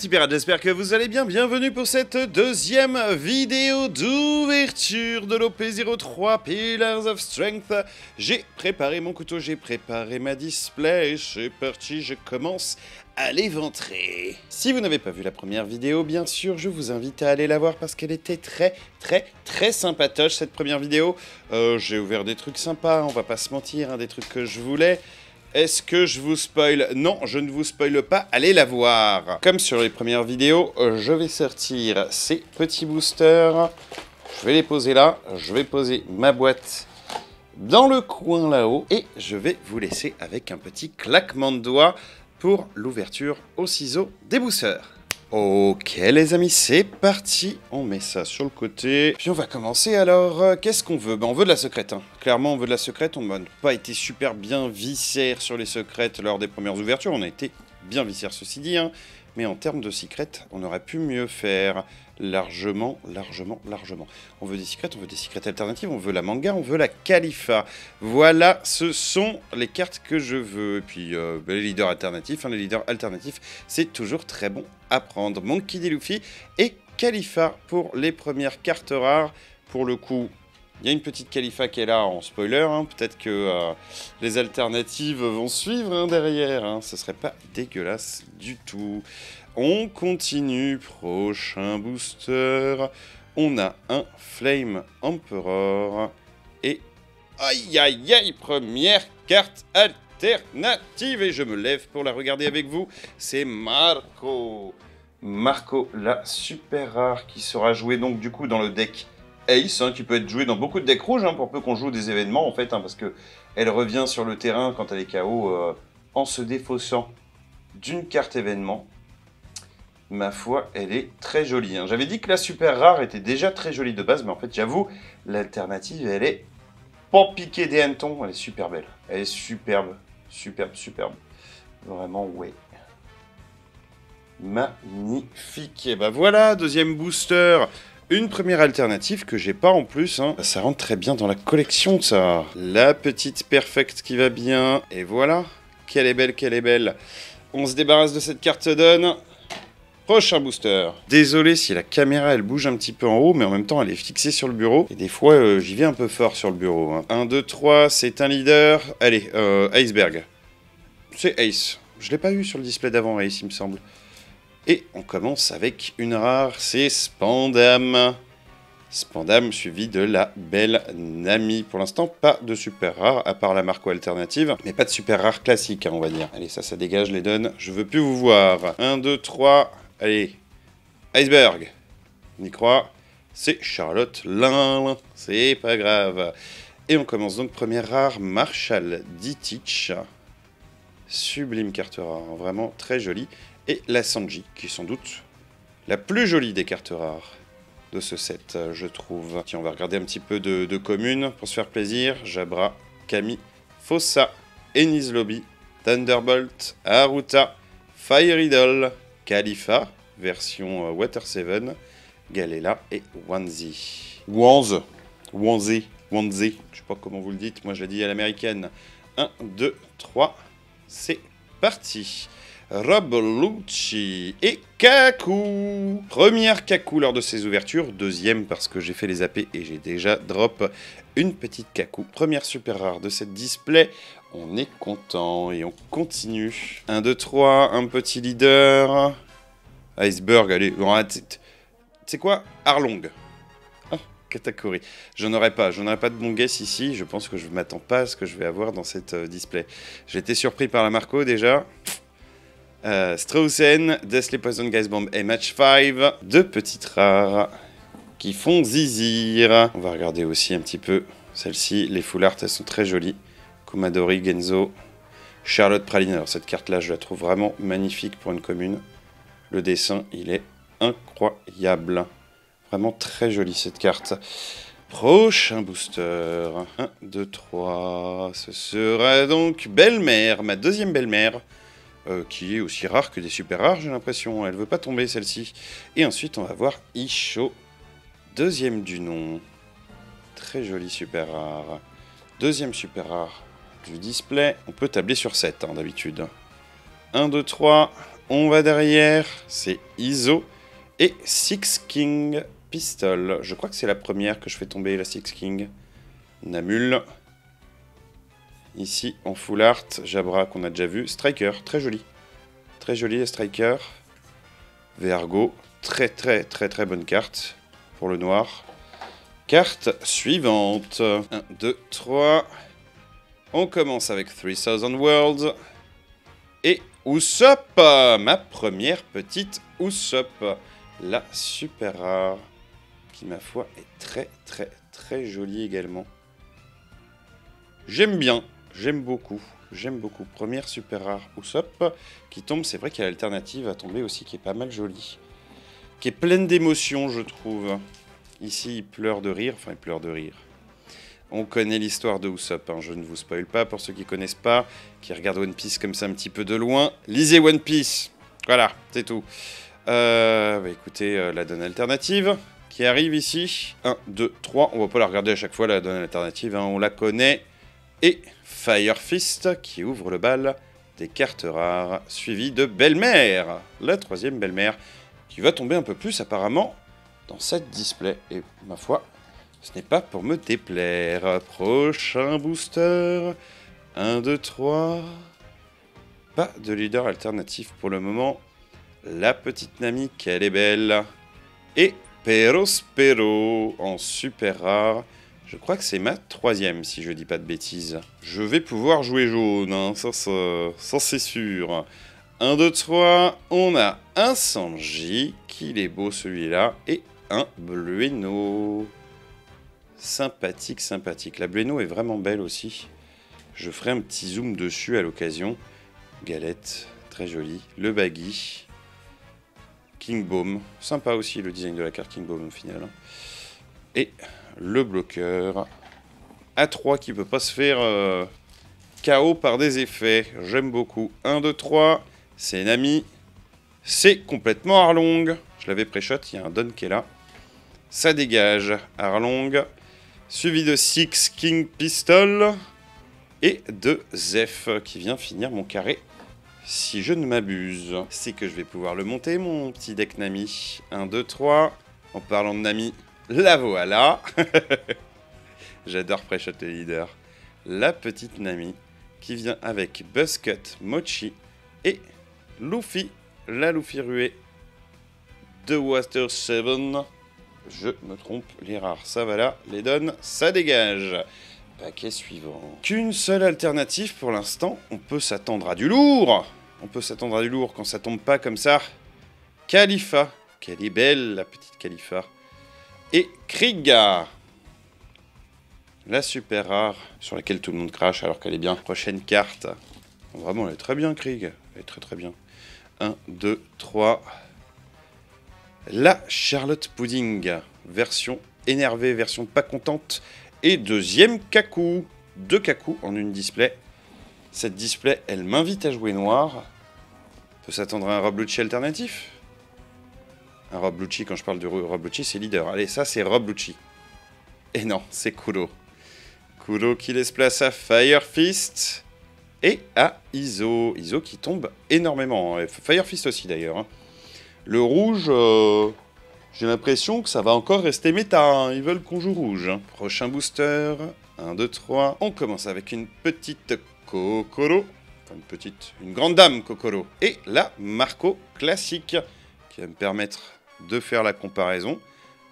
petits pirates, j'espère que vous allez bien. Bienvenue pour cette deuxième vidéo d'ouverture de l'OP03 Pillars of Strength. J'ai préparé mon couteau, j'ai préparé ma display, c'est parti, je commence à l'éventrer. Si vous n'avez pas vu la première vidéo, bien sûr, je vous invite à aller la voir parce qu'elle était très sympatoche cette première vidéo. J'ai ouvert des trucs sympas, on va pas se mentir, hein, des trucs que je voulais. Est-ce que je vous spoil? Non, je ne vous spoile pas, allez la voir. Comme sur les premières vidéos, je vais sortir ces petits boosters. Je vais les poser là, je vais poser ma boîte dans le coin là-haut. Et je vais vous laisser avec un petit claquement de doigts pour l'ouverture au ciseau des boosters. Ok les amis, c'est parti, on met ça sur le côté, puis on va commencer alors, qu'est-ce qu'on veut? On veut de la secrète, hein. Clairement on veut de la secrète, on n'a pas été super bien viscère sur les secrètes lors des premières ouvertures, on a été bien viscère ceci dit, hein. Mais en termes de secrètes, on aurait pu mieux faire, largement. On veut des secrètes alternatives, on veut la manga, on veut la Khalifa. Voilà, ce sont les cartes que je veux. Et puis les leaders alternatifs, hein, les leaders alternatifs, c'est toujours très bon à prendre. Monkey D. Luffy et Khalifa pour les premières cartes rares. Pour le coup, il y a une petite Khalifa qui est là en spoiler, hein. Peut-être que les alternatives vont suivre hein, derrière, hein. Ce serait pas dégueulasse du tout. On continue, prochain booster. On a un Flame Emperor et aïe, première carte alternative et je me lève pour la regarder avec vous. C'est Marco, la super rare qui sera jouée donc du coup dans le deck Ace, hein, qui peut être jouée dans beaucoup de decks rouges, hein, pour peu qu'on joue des événements en fait, hein, parce que elle revient sur le terrain quand elle est KO en se défaussant d'une carte événement. Ma foi, elle est très jolie, hein. J'avais dit que la super rare était déjà très jolie de base, mais en fait j'avoue, l'alternative elle est pas piquée des hannetons, elle est super belle. Elle est superbe. Vraiment ouais. Magnifique. Et bah voilà, deuxième booster. Une première alternative que j'ai pas en plus, hein. Ça rentre très bien dans la collection, ça. La petite perfect qui va bien. Et voilà. Qu'elle est belle. On se débarrasse de cette carte donne. Prochain booster. Désolé si la caméra elle bouge un petit peu en haut, mais en même temps elle est fixée sur le bureau. Et des fois j'y vais un peu fort sur le bureau, hein. 1, 2, 3, c'est un leader. Allez, Iceberg. C'est Ace. Je l'ai pas eu sur le display d'avant, Ace, il me semble. Et on commence avec une rare, c'est Spandam. Spandam suivi de la belle Nami. Pour l'instant, pas de super rare, à part la Marco alternative. Mais pas de super rare classique, hein, on va dire. Allez, ça dégage, les donne. Je veux plus vous voir. 1, 2, 3. Allez. Iceberg. On y croit. C'est Charlotte Lin. C'est pas grave. Et on commence donc première rare, Marshall Ditich. Sublime carte rare, vraiment très jolie. Et la Sanji, qui est sans doute la plus jolie des cartes rares de ce set, je trouve. Tiens, on va regarder un petit peu de communes pour se faire plaisir. Jabra, Kami, Fossa, Enies Lobby, Thunderbolt, Haruta, Fire Idol, Khalifa, version Water 7, Galela et Wanzi. Wanze, je sais pas comment vous le dites, moi je l'ai dit à l'américaine. 1, 2, 3, c'est parti. Rob Lucci et Kaku. Première Kaku lors de ces ouvertures. Deuxième parce que j'ai fait les AP et j'ai déjà drop une petite Kaku. Première super rare de cette display. On est content et on continue. 1, 2, 3, un petit leader. Iceberg, allez. C'est quoi? Arlong. Oh, Katakuri. J'en aurais pas de bon guess ici. Je pense que je ne m'attends pas à ce que je vais avoir dans cette display. J'ai été surpris par la Marco déjà. Straussen, Deathly Poison Guys Bomb et Match 5. Deux petites rares qui font zizir. On va regarder aussi un petit peu celle-ci. Les full art, elles sont très jolies. Kumadori, Genzo, Charlotte Praline. Alors cette carte-là, je la trouve vraiment magnifique pour une commune. Le dessin, il est incroyable. Vraiment très jolie cette carte. Prochain booster. 1, 2, 3. Ce sera donc Belle-Mère, ma deuxième belle-mère. Qui est aussi rare que des super rares, j'ai l'impression. Elle veut pas tomber, celle-ci. Et ensuite, on va voir Isho. Deuxième du nom. Très joli super rare. Deuxième super rare du display. On peut tabler sur 7, hein, d'habitude. 1, 2, 3. On va derrière, c'est ISO et Six King Pistol. Je crois que c'est la première que je fais tomber, la Six King. Namul. Ici, en full art, Jabra qu'on a déjà vu. Striker, très joli. Très joli, les Striker. Vergo, très bonne carte pour le noir. Carte suivante. 1, 2, 3. On commence avec 3000 Worlds. Et Usopp, ma première petite Usopp. La super rare. Qui, ma foi, est très jolie également. J'aime bien. J'aime beaucoup. Première super rare Usopp qui tombe. C'est vrai qu'il y a l'alternative à tomber aussi qui est pas mal jolie. Qui est pleine d'émotions, je trouve. Ici, il pleure de rire. Enfin, il pleure de rire. On connaît l'histoire de Usopp. Hein. Je ne vous spoil pas pour ceux qui connaissent pas, qui regardent One Piece comme ça un petit peu de loin. Lisez One Piece. Voilà, c'est tout. Écoutez, la donne alternative qui arrive ici. 1, 2, 3. On va pas la regarder à chaque fois, la donne alternative. Hein. On la connaît. Et Fire Fist qui ouvre le bal des cartes rares, suivi de Belle-Mère, la troisième Belle-Mère, qui va tomber un peu plus apparemment dans cette display. Et ma foi, ce n'est pas pour me déplaire. Prochain booster. 1, 2, 3. Pas de leader alternatif pour le moment. La petite Nami, qu'elle est belle. Et Perospero en super rare. Je crois que c'est ma troisième, si je dis pas de bêtises. Je vais pouvoir jouer jaune, hein, ça c'est sûr. 1, 2, 3, on a un Sanji, qu'il est beau celui-là, et un Blueno. Sympathique. La Blueno est vraiment belle aussi. Je ferai un petit zoom dessus à l'occasion. Galette, très jolie. Le Baggy. King Bomb, sympa aussi le design de la carte King Bomb au final. Et le bloqueur A3 qui peut pas se faire KO par des effets. J'aime beaucoup. 1, 2, 3, c'est Nami. C'est complètement Arlong. Je l'avais pré-shot, il y a un Don qui est là. Ça dégage. Arlong. Suivi de Six King Pistol. Et de Zeph qui vient finir mon carré. Si je ne m'abuse, c'est que je vais pouvoir le monter, mon petit deck Nami. 1, 2, 3. En parlant de Nami, la voilà. J'adore pré-shot le leader. La petite Nami qui vient avec Buzzcut, Mochi et Luffy. La Luffy ruée de Water 7. Je me trompe, les rares, ça va là. Les donne, ça dégage. Paquet suivant. Qu'une seule alternative pour l'instant. On peut s'attendre à du lourd. Quand ça tombe pas comme ça. Khalifa. Qu'elle est belle, la petite Khalifa. Et Kriga. La super rare, sur laquelle tout le monde crache alors qu'elle est bien. Prochaine carte. Vraiment, elle est très bien, Krieg. Elle est très bien. 1, 2, 3. La Charlotte Pudding. Version énervée, version pas contente. Et deuxième Kaku. 2 Kaku en une display. Cette display, elle m'invite à jouer noir. On peut s'attendre à un Rob Lucci alternatif. Un Rob Lucci, quand je parle de Rob Lucci, c'est leader. Allez, ça, c'est Rob Lucci. Et non, c'est Kuro. Kuro qui laisse place à Fire Fist. Et à Iso. Iso qui tombe énormément. Fire Fist aussi, d'ailleurs. Hein. Le rouge... J'ai l'impression que ça va encore rester méta, hein. Ils veulent qu'on joue rouge. Hein. Prochain booster, 1, 2, 3. On commence avec une petite Kokoro. Enfin, une grande dame Kokoro. Et la Marco classique, qui va me permettre de faire la comparaison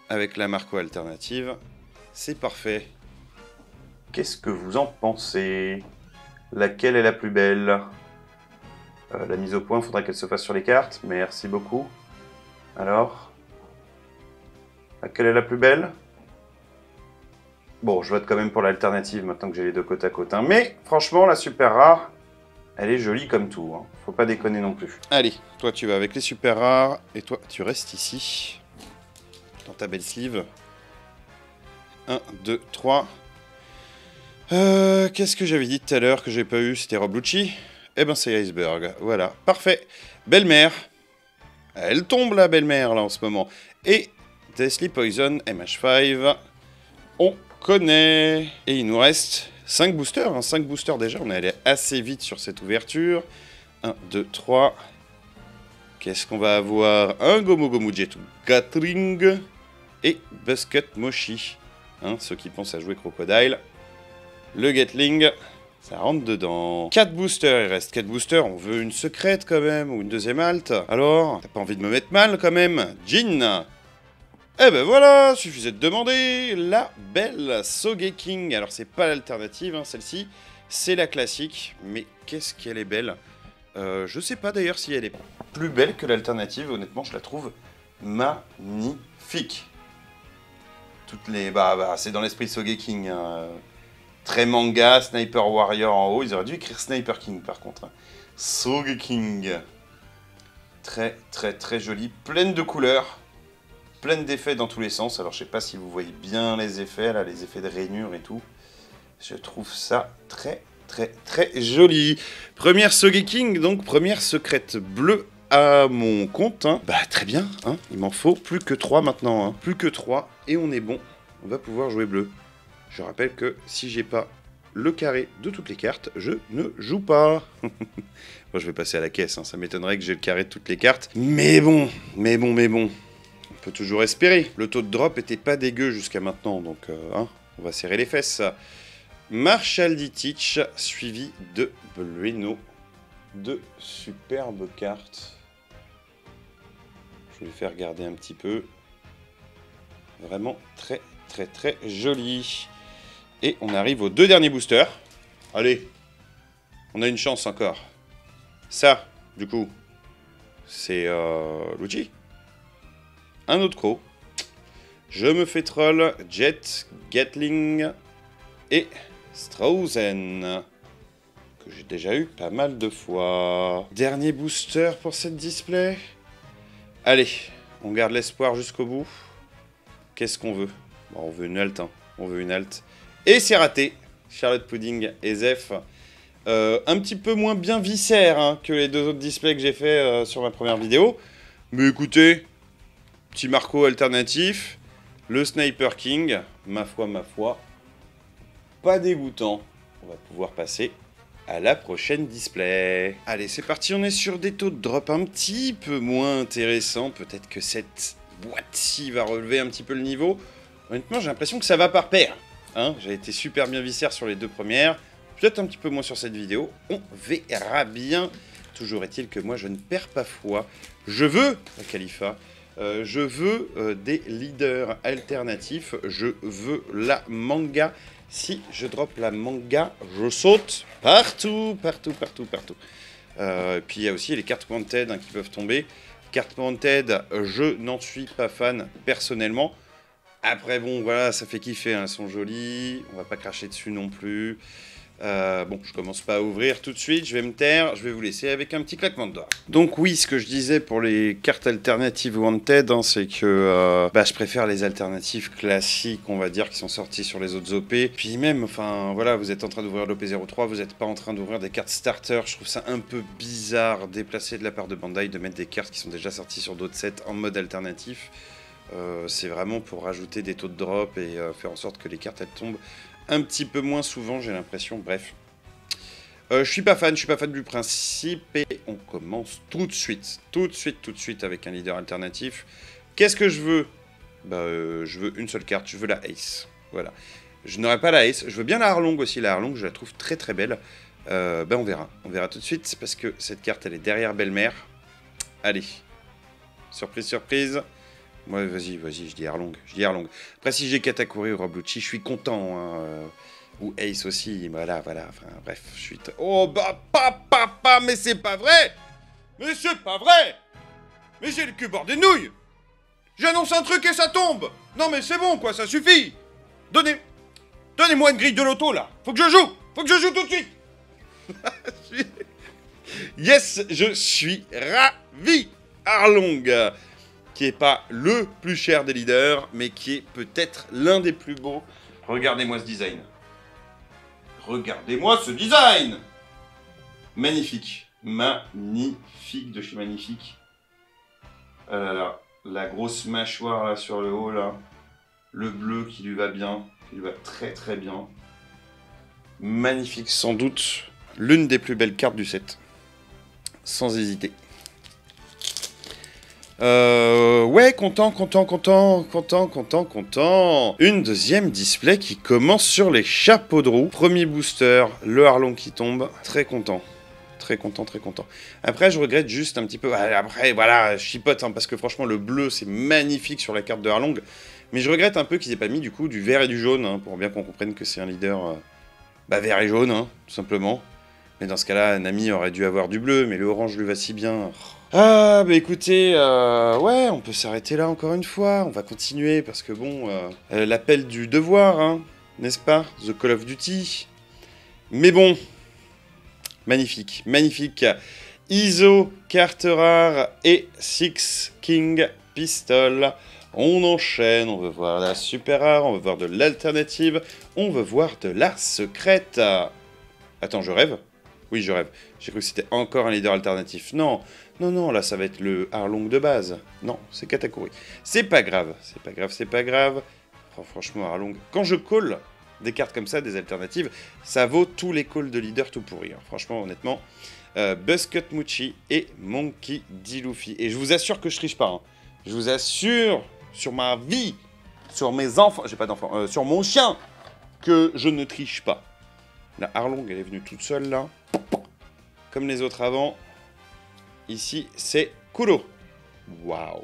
avec la Marco alternative. C'est parfait. Qu'est-ce que vous en pensez? Laquelle est la plus belle? La mise au point, faudra qu'elle se fasse sur les cartes. Merci beaucoup. Alors, laquelle est la plus belle? Bon, je vote quand même pour l'alternative maintenant que j'ai les deux côte à côte. Hein. Mais franchement, la super rare, elle est jolie comme tout. Hein. Faut pas déconner non plus. Allez, toi tu vas avec les super rares. Et toi, tu restes ici. Dans ta belle sleeve. 1, 2, 3. Qu'est-ce que j'avais dit tout à l'heure que j'ai pas eu? C'était Rob Lucci. Eh ben c'est Iceberg. Voilà, parfait. Belle-mère. Elle tombe la belle-mère là en ce moment. Et Deathly Poison, MH5. On connaît. Et il nous reste 5 boosters. Hein. 5 boosters déjà. On est allé assez vite sur cette ouverture. 1, 2, 3. Qu'est-ce qu'on va avoir? Un Gomu Gomu Jet Gatling et Busket Moshi. Hein, ceux qui pensent à jouer Crocodile. Le Gatling, ça rentre dedans. 4 boosters, il reste 4 boosters. On veut une secrète quand même, ou une deuxième halte. Alors, t'as pas envie de me mettre mal quand même? Jin. Eh ben voilà, suffisait de demander. La belle Sogeking. Alors c'est pas l'alternative, hein, celle-ci. C'est la classique. Mais qu'est-ce qu'elle est belle. Je sais pas d'ailleurs si elle est plus belle que l'alternative. Honnêtement, je la trouve magnifique. Toutes les... c'est dans l'esprit Sogeking. Hein. Très manga, Sniper Warrior en haut. Ils auraient dû écrire Sniper King par contre. Hein. Sogeking. Très très très jolie. Pleine de couleurs. Pleine d'effets dans tous les sens. Alors je sais pas si vous voyez bien les effets là, les effets de rainure et tout. Je trouve ça très très très joli. Première Sogeking, donc première secrète bleue à mon compte. Hein. Bah très bien, hein. Il m'en faut plus que 3 maintenant. Hein. Plus que 3 et on est bon. On va pouvoir jouer bleu. Je rappelle que si j'ai pas le carré de toutes les cartes, je ne joue pas. Bon, je vais passer à la caisse. Hein. Ça m'étonnerait que j'ai le carré de toutes les cartes. Mais bon. On peut toujours espérer. Le taux de drop était pas dégueu jusqu'à maintenant, donc hein, on va serrer les fesses. Marshall Ditich, suivi de Blueno. De superbes cartes. Je vais les faire regarder un petit peu. Vraiment très très très joli. Et on arrive aux 2 derniers boosters. Allez, on a une chance encore. Ça, du coup, c'est Lucci. Un autre croc. Je me fais troll. Jet, Gatling et Strausen. Que j'ai déjà eu pas mal de fois. Dernier booster pour cette display. Allez, on garde l'espoir jusqu'au bout. Qu'est-ce qu'on veut? Bon, on veut une halte. Hein. On veut une halte. Et c'est raté. Charlotte Pudding et Zef. Un petit peu moins bien viscère hein, que les 2 autres displays que j'ai fait sur ma première vidéo. Mais écoutez... Petit Marco alternatif, le Sniper King, ma foi, pas dégoûtant. On va pouvoir passer à la prochaine display. Allez, c'est parti, on est sur des taux de drop un petit peu moins intéressants. Peut-être que cette boîte-ci va relever un petit peu le niveau. Honnêtement, j'ai l'impression que ça va par paire. Hein, j'ai été super bien viscère sur les 2 premières. Peut-être un petit peu moins sur cette vidéo. On verra bien. Toujours est-il que moi, je ne perds pas foi. Je veux la Khalifa. Je veux des leaders alternatifs. Je veux la manga. Si je drop la manga, je saute partout. Puis il y a aussi les cartes Wanted hein, qui peuvent tomber. Cartes Wanted, je n'en suis pas fan personnellement. Après, bon, voilà, ça fait kiffer. Hein, elles sont jolies. On va pas cracher dessus non plus. Bon, je commence pas à ouvrir tout de suite, je vais me taire, je vais vous laisser avec un petit claquement de doigts. Donc oui, ce que je disais pour les cartes alternatives Wanted, hein, c'est que je préfère les alternatives classiques, on va dire, qui sont sorties sur les autres OP. Puis même, enfin, voilà, vous êtes en train d'ouvrir l'OP03, vous n'êtes pas en train d'ouvrir des cartes starter. Je trouve ça un peu bizarre, déplacé de la part de Bandai, de mettre des cartes qui sont déjà sorties sur d'autres sets en mode alternatif. C'est vraiment pour rajouter des taux de drop et faire en sorte que les cartes, elles tombent un petit peu moins souvent, j'ai l'impression. Bref. Je suis pas fan du principe. Et on commence tout de suite avec un leader alternatif. Qu'est-ce que je veux? Je veux une seule carte, je veux la Ace. Voilà. Je n'aurai pas la Ace. Je veux bien la Arlong aussi. La Arlong, je la trouve très très belle. On verra. On verra tout de suite parce que cette carte, elle est derrière Belle-Mère. Allez. Surprise, surprise. Ouais, vas-y, je dis Arlong. Après, si j'ai Katakuri ou Roblucci, je suis content. Hein, ou Ace aussi, voilà. Enfin, bref, je suis... Oh, mais c'est pas vrai! Mais c'est pas vrai! Mais j'ai le cul bord des nouilles! J'annonce un truc et ça tombe! Non, mais c'est bon, quoi, ça suffit! Donnez-moi une grille de loto, là! Faut que je joue tout de suite! Yes, je suis ravi! Arlong! Qui est pas le plus cher des leaders, mais qui est peut-être l'un des plus beaux. Regardez-moi ce design. Magnifique. Magnifique de chez magnifique. Ah là là. La grosse mâchoire là sur le haut là. Le bleu qui lui va bien. Qui lui va très très bien. Magnifique. Sans doute l'une des plus belles cartes du set. Sans hésiter. Ouais, content. Une deuxième display qui commence sur les chapeaux de roue. Premier booster, le Arlong qui tombe. Très content. Très content. Après, je regrette juste un petit peu... Après, voilà, je chipote, hein, parce que franchement, le bleu, c'est magnifique sur la carte de Arlong. Mais je regrette un peu qu'ils aient pas mis, du coup, du vert et du jaune, hein, pour bien qu'on comprenne que c'est un leader vert et jaune, hein, tout simplement. Mais dans ce cas-là, Nami aurait dû avoir du bleu, mais le orange lui va si bien. Ah, bah écoutez, ouais, on peut s'arrêter là encore une fois. On va continuer, parce que bon, l'appel du devoir, hein, n'est-ce pas? The Call of Duty. Mais bon... Magnifique. ISO, carte rare et Six King Pistol. On enchaîne, on veut voir la super rare, on veut voir de l'alternative, on veut voir de la secrète. Attends, je rêve? Oui, je rêve. J'ai cru que c'était encore un leader alternatif. Non, là ça va être le Arlong de base. Non, c'est Katakuri. C'est pas grave. Oh, franchement, Arlong, quand je call des cartes comme ça, des alternatives, ça vaut tous les calls de leader tout pourri. Hein. Franchement, honnêtement, Buzzcut Muchi et Monkey D. Luffy. Et je vous assure que je triche pas. Hein. Je vous assure, sur ma vie, sur mes enfants, j'ai pas d'enfants, sur mon chien, que je ne triche pas. La Arlong, elle est venue toute seule là, comme les autres avant. Ici, c'est Kuro. Waouh.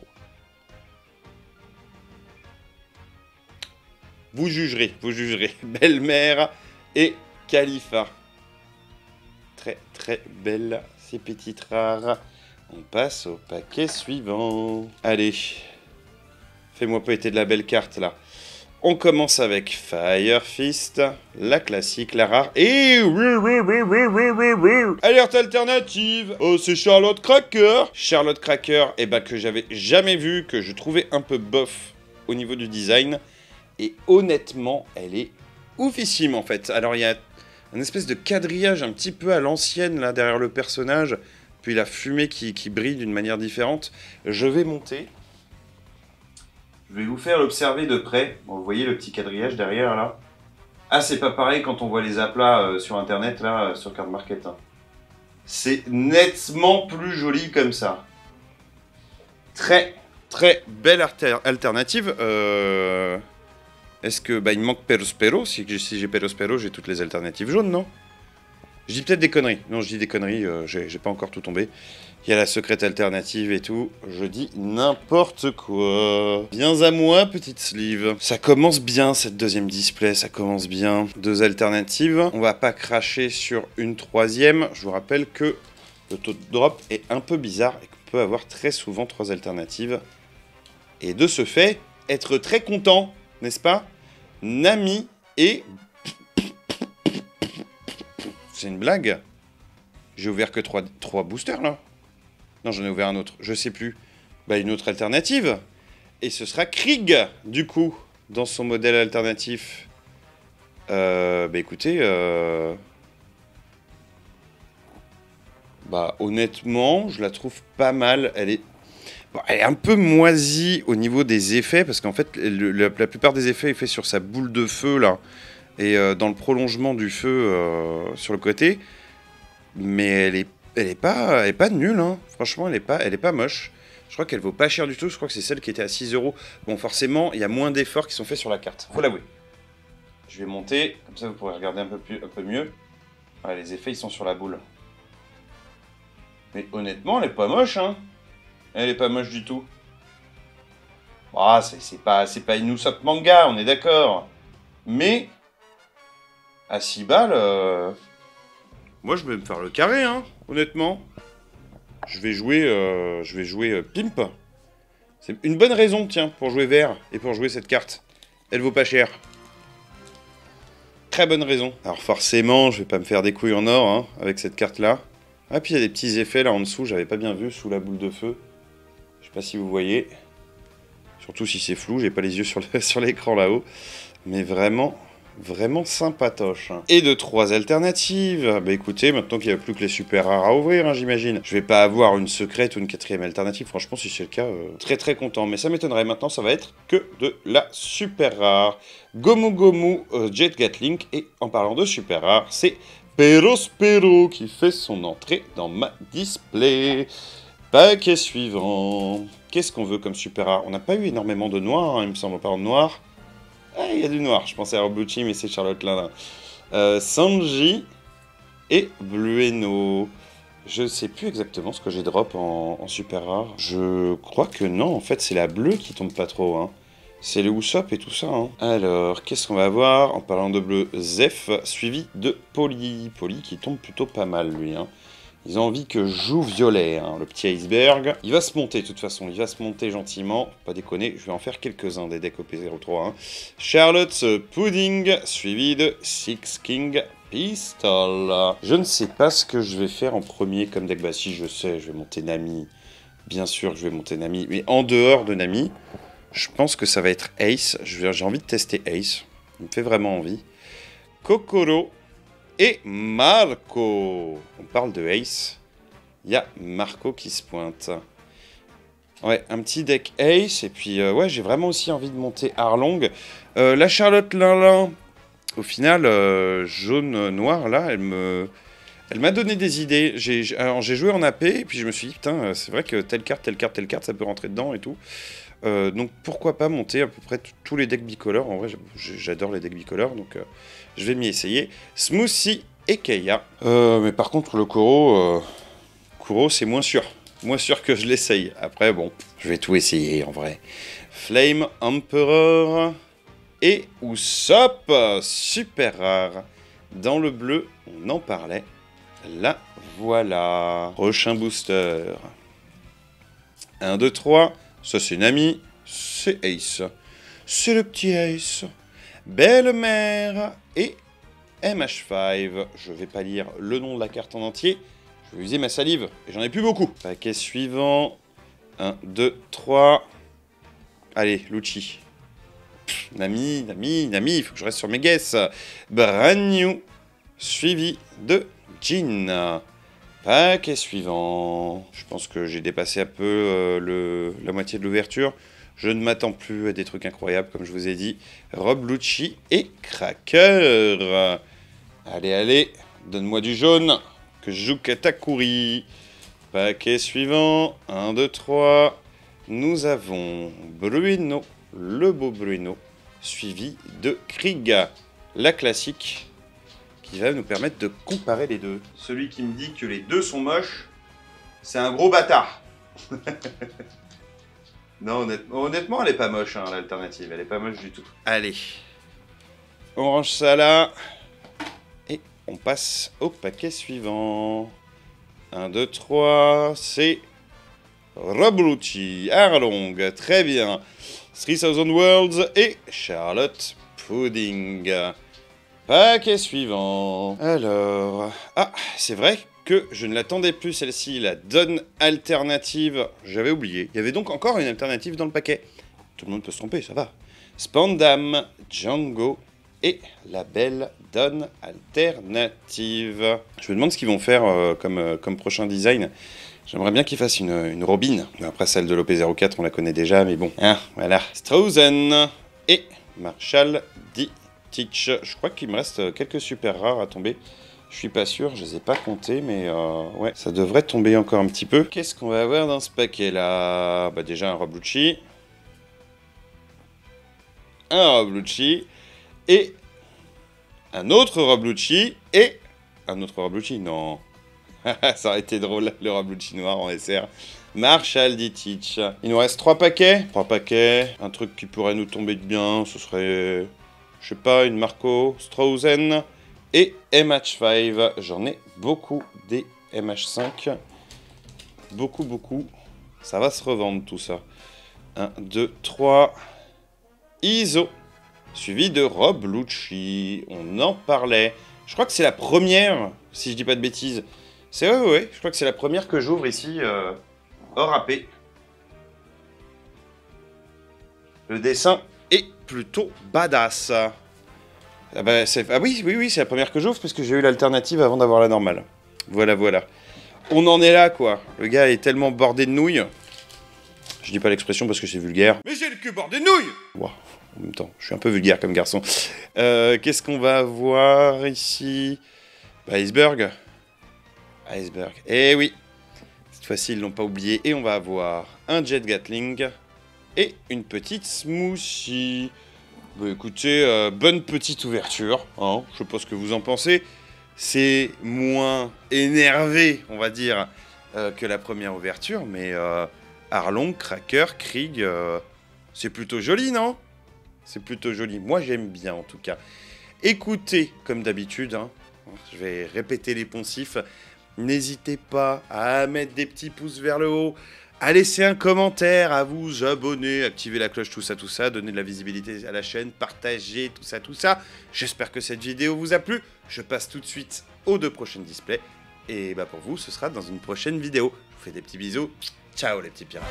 Vous jugerez. Belle-mère et Khalifa. Très belle, ces petites rares. On passe au paquet suivant. Allez. Fais-moi péter de la belle carte, là. On commence avec Fire Fist, la classique, la rare, et... Alerte alternative. Oh, c'est Charlotte Cracker. Charlotte Cracker, que j'avais jamais vu, que je trouvais un peu bof au niveau du design. Et honnêtement, elle est oufissime en fait. Alors il y a une espèce de quadrillage un petit peu à l'ancienne là derrière le personnage. Puis la fumée qui brille d'une manière différente. Je vais monter. Je vais vous faire l'observer de près. Bon, vous voyez le petit quadrillage derrière là. Ah, c'est pas pareil quand on voit les aplats sur internet là, sur Card Market. Hein. C'est nettement plus joli comme ça. Très belle alternative. Est-ce que... il me manque Perospero. Si j'ai Perospero, j'ai toutes les alternatives jaunes, non? Je dis peut-être des conneries. Non, je dis des conneries, j'ai pas encore tout tombé. Il y a la secrète alternative et tout. Je dis n'importe quoi. Viens à moi, petite sleeve. Ça commence bien, cette deuxième display. Ça commence bien. Deux alternatives. On va pas cracher sur une troisième. Je vous rappelle que le taux de drop est un peu bizarre et qu'on peut avoir très souvent trois alternatives. Et de ce fait, être très content, n'est-ce pas? Nami et... C'est une blague? J'ai ouvert que 3 boosters, là? Non, j'en ai ouvert un autre. Je sais plus. Une autre alternative. Et ce sera Krieg, du coup, dans son modèle alternatif. Écoutez... honnêtement, je la trouve pas mal. Elle est un peu moisie au niveau des effets, parce qu'en fait, la plupart des effets est fait sur sa boule de feu, là, et dans le prolongement du feu sur le côté. Mais elle est pas nulle, hein. Franchement, elle est pas moche. Je crois qu'elle vaut pas cher du tout, je crois que c'est celle qui était à 6 €. Bon, forcément, il y a moins d'efforts qui sont faits sur la carte, faut l'avouer. Je vais monter, comme ça vous pourrez regarder un peu mieux. Ouais, les effets, ils sont sur la boule. Mais honnêtement, elle est pas moche, hein. Elle est pas moche du tout. Ah, c'est pas une Usopp manga, on est d'accord. Mais, à 6 balles, moi je vais me faire le carré, hein, honnêtement. Je vais jouer Pimp. C'est une bonne raison, tiens, pour jouer vert et pour jouer cette carte. Elle vaut pas cher. Très bonne raison. Alors forcément, je vais pas me faire des couilles en or, hein, avec cette carte-là. Ah, puis il y a des petits effets là en dessous, j'avais pas bien vu, sous la boule de feu. Je sais pas si vous voyez. Surtout si c'est flou, j'ai pas les yeux sur l'écran là-haut. Mais vraiment sympatoche. Et de 3 alternatives. Écoutez, maintenant qu'il n'y a plus que les super rares à ouvrir, hein, j'imagine. Je vais pas avoir une secrète ou une 4e alternative. Franchement, si c'est le cas, très content. Mais ça m'étonnerait. Maintenant, ça va être que de la super rare. Gomu Gomu Jet Gatling. Et en parlant de super rare, c'est Perospero qui fait son entrée dans ma display. Paquet suivant. Qu'est-ce qu'on veut comme super rare? On n'a pas eu énormément de noir, hein, il me semble, pas en noir. Ah, il y a du noir, je pensais à Roblucci, mais c'est Charlotte Lindin. Sanji et Blueno. Je sais plus exactement ce que j'ai drop en super rare. Je crois que non, en fait, c'est la bleue qui tombe pas trop, hein. C'est le Usopp et tout ça, hein. Alors, qu'est-ce qu'on va avoir? En parlant de bleu, Zeph, suivi de Polly. Polly qui tombe plutôt pas mal, lui, hein. Ils ont envie que je joue violet, hein, le petit iceberg. Il va se monter, de toute façon, il va se monter gentiment. Pas déconner, je vais en faire quelques-uns des decks OP03. Hein. Charlotte Pudding, suivi de Six King Pistol. Je ne sais pas ce que je vais faire en premier comme deck. Bah si, je sais, je vais monter Nami. Bien sûr, je vais monter Nami. Mais en dehors de Nami, je pense que ça va être Ace. J'ai envie de tester Ace. Il me fait vraiment envie. Kokoro et Marco. On parle de Ace. Il y a Marco qui se pointe. Ouais, un petit deck Ace. Et puis, ouais, j'ai vraiment aussi envie de monter Arlong. La Charlotte Lindin, au final, jaune-noir, là, elle m'a donné des idées. Alors, j'ai joué en AP, et puis je me suis dit, putain, c'est vrai que telle carte, ça peut rentrer dedans et tout. Donc, pourquoi pas monter à peu près tous les decks bicolores. En vrai, j'adore les decks bicolores, donc je vais m'y essayer. Smoothie et Keia. Mais par contre, le Kuro, c'est moins sûr. Moins sûr que je l'essaye. Après, bon, je vais tout essayer, en vrai. Flame Emperor et Usopp, super rare. Dans le bleu, on en parlait. Là, voilà. Prochain booster. 1, 2, 3. Ça, c'est Nami. C'est Ace. C'est le petit Ace. Belle-mère et MH5. Je vais pas lire le nom de la carte en entier. Je vais user ma salive. Et j'en ai plus beaucoup. Paquet suivant. 1, 2, 3. Allez, Lucci. Nami, il faut que je reste sur mes guesses. Brand new, suivi de Jin. Paquet suivant. Je pense que j'ai dépassé un peu la moitié de l'ouverture. Je ne m'attends plus à des trucs incroyables, comme je vous ai dit. Rob Lucci et Cracker. Allez, donne-moi du jaune. Que je joue Katakuri. Paquet suivant. 1, 2, 3. Nous avons Bruno, le beau Bruno, suivi de Krieg, la classique, qui va nous permettre de comparer les deux. Celui qui me dit que les deux sont moches, c'est un gros bâtard. Non, honnêtement, elle est pas moche, hein, l'alternative. Elle est pas moche du tout. Allez, on range ça là. Et on passe au paquet suivant. 1, 2, 3, c'est Rob Lucci, Arlong, très bien. 3000 Worlds et Charlotte Pudding. Paquet suivant. Alors, ah, c'est vrai que je ne l'attendais plus celle-ci, la donne alternative. J'avais oublié. Il y avait donc encore une alternative dans le paquet. Tout le monde peut se tromper, ça va. Spandam, Django et la belle donne alternative. Je me demande ce qu'ils vont faire comme prochain design. J'aimerais bien qu'ils fassent une Robin. Après, celle de l'OP04, on la connaît déjà, mais bon. Hein, voilà. Strauzen et Marshall D. Teach. Je crois qu'il me reste quelques super rares à tomber. Je suis pas sûr, je les ai pas comptés, mais ouais, ça devrait tomber encore un petit peu. Qu'est-ce qu'on va avoir dans ce paquet-là? Bah déjà un Rob Lucci. Un Rob Lucci. Et un autre Rob Lucci. Et un autre Rob Lucci, non. Ça aurait été drôle, le Rob Lucci noir en SR. Marshall D. Teach. Il nous reste 3 paquets. 3 paquets. Un truc qui pourrait nous tomber de bien, ce serait, je sais pas, une Marco Strauzen et MH5. J'en ai beaucoup des MH5. Beaucoup. Ça va se revendre tout ça. 1, 2, 3. ISO. Suivi de Rob Lucci. On en parlait. Je crois que c'est la première, si je dis pas de bêtises. C'est ouais, je crois que c'est la première que j'ouvre ici, hors AP. Le dessin est plutôt badass. Ah, bah, ah oui, c'est la première que j'ouvre, parce que j'ai eu l'alternative avant d'avoir la normale. Voilà. On en est là, quoi. Le gars est tellement bordé de nouilles. Je dis pas l'expression parce que c'est vulgaire. Mais j'ai le cul bordé de nouilles. Wow. En même temps, je suis un peu vulgaire comme garçon. Qu'est-ce qu'on va avoir ici? Bah, Iceberg. Eh oui. Cette fois-ci, ils l'ont pas oublié. Et on va avoir un Jet Gatling et une petite Smoothie. Bah, écoutez, bonne petite ouverture. Hein, je sais pas ce que vous en pensez. C'est moins énervé, on va dire, que la première ouverture. Mais Arlong, Cracker, Krieg, c'est plutôt joli, non? C'est plutôt joli. Moi, j'aime bien, en tout cas. Écoutez, comme d'habitude, hein, je vais répéter les poncifs. N'hésitez pas à mettre des petits pouces vers le haut, à laisser un commentaire, à vous abonner, activer la cloche, tout ça, donner de la visibilité à la chaîne, partager, tout ça. J'espère que cette vidéo vous a plu. Je passe tout de suite aux 2 prochaines displays. Et bah pour vous, ce sera dans une prochaine vidéo. Je vous fais des petits bisous. Ciao les petits pirates.